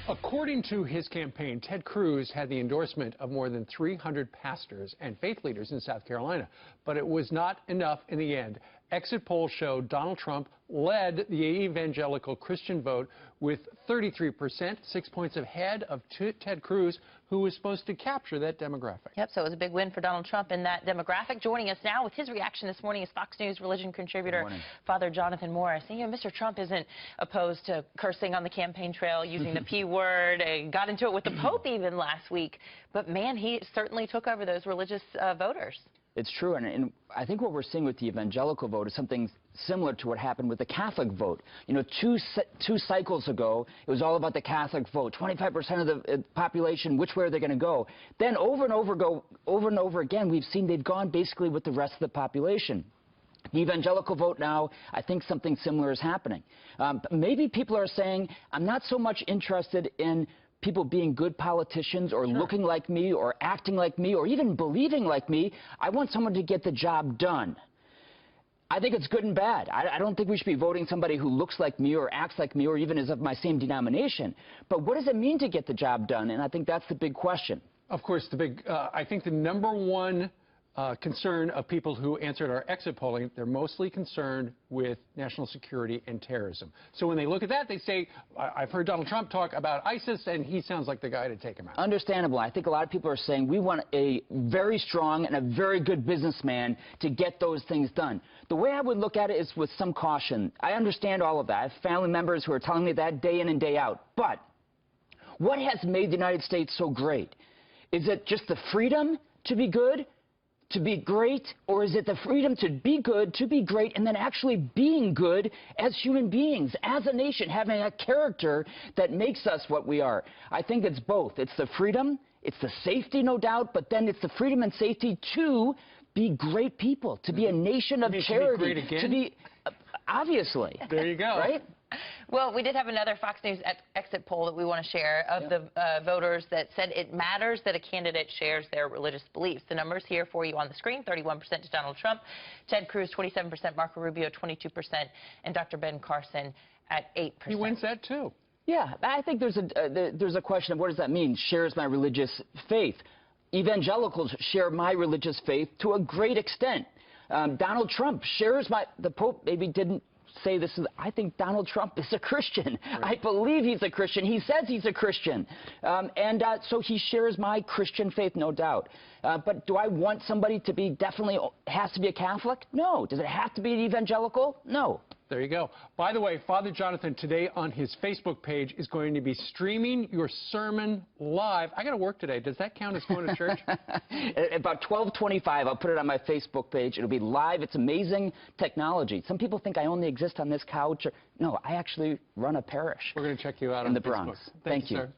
According to his campaign, Ted Cruz had the endorsement of more than 300 pastors and faith leaders in South Carolina. But it was not enough in the end. Exit polls showed Donald Trump led the evangelical Christian vote with 33%, 6 points ahead of Ted Cruz, who was supposed to capture that demographic. Yep, so it was a big win for Donald Trump in that demographic. Joining us now with his reaction this morning is Fox News religion contributor Father Jonathan Morris. And, you know, Mr. Trump isn't opposed to cursing on the campaign trail, using the P word, got into it with the Pope even last week. But, man, he certainly took over those religious voters. It's true, and I think what we're seeing with the evangelical vote is something similar to what happened with the Catholic vote. You know, two cycles ago, it was all about the Catholic vote. 25% of the population, which way are they going to go? Then over and over again, we've seen they've gone basically with the rest of the population. The evangelical vote now, I think something similar is happening. Maybe people are saying, I'm not so much interested in people being good politicians or looking like me or acting like me or even believing like me. I want someone to get the job done. I think it's good and bad. I don't think we should be voting somebody who looks like me or acts like me or even is of my same denomination. But what does it mean to get the job done? And I think that's the big question. Of course, I think the number one concern of people who answered our exit polling, they're mostly concerned with national security and terrorism. So when they look at that, they say, I've heard Donald Trump talk about ISIS, and he sounds like the guy to take him out. Understandable. I think a lot of people are saying we want a very strong and a very good businessman to get those things done. The way I would look at it is with some caution. I understand all of that. I have family members who are telling me that day in and day out. But what has made the United States so great? Is it just the freedom to be good, to be great, or is it the freedom to be good, to be great, and then actually being good as human beings, as a nation, having a character that makes us what we are? I think it's both. It's the freedom, it's the safety, no doubt, but then it's the freedom and safety to be great people, to be a nation of charity. To be great again? To be, obviously. There you go. Right? Well, we did have another Fox News exit poll that we want to share of the voters that said it matters that a candidate shares their religious beliefs. The numbers here for you on the screen: 31% to Donald Trump, Ted Cruz 27%, Marco Rubio 22%, and Dr. Ben Carson at 8%. He wins that too. Yeah, I think there's a question of what does that mean, shares my religious faith. Evangelicals share my religious faith to a great extent. Donald Trump shares the Pope maybe didn't say this is, I think Donald Trump is a Christian. Right. I believe he's a Christian. He says he's a Christian. So he shares my Christian faith, no doubt. But do I want somebody to be has to be a Catholic? No. Does it have to be an evangelical? No. There you go. By the way, Father Jonathan today on his Facebook page is going to be streaming your sermon live. I got to work today. Does that count as going to church? About 12:25, I'll put it on my Facebook page. It'll be live. It's amazing technology. Some people think I only exist on this couch. No, I actually run a parish. We're going to check you out in on the Facebook. Bronx. Thank you, sir.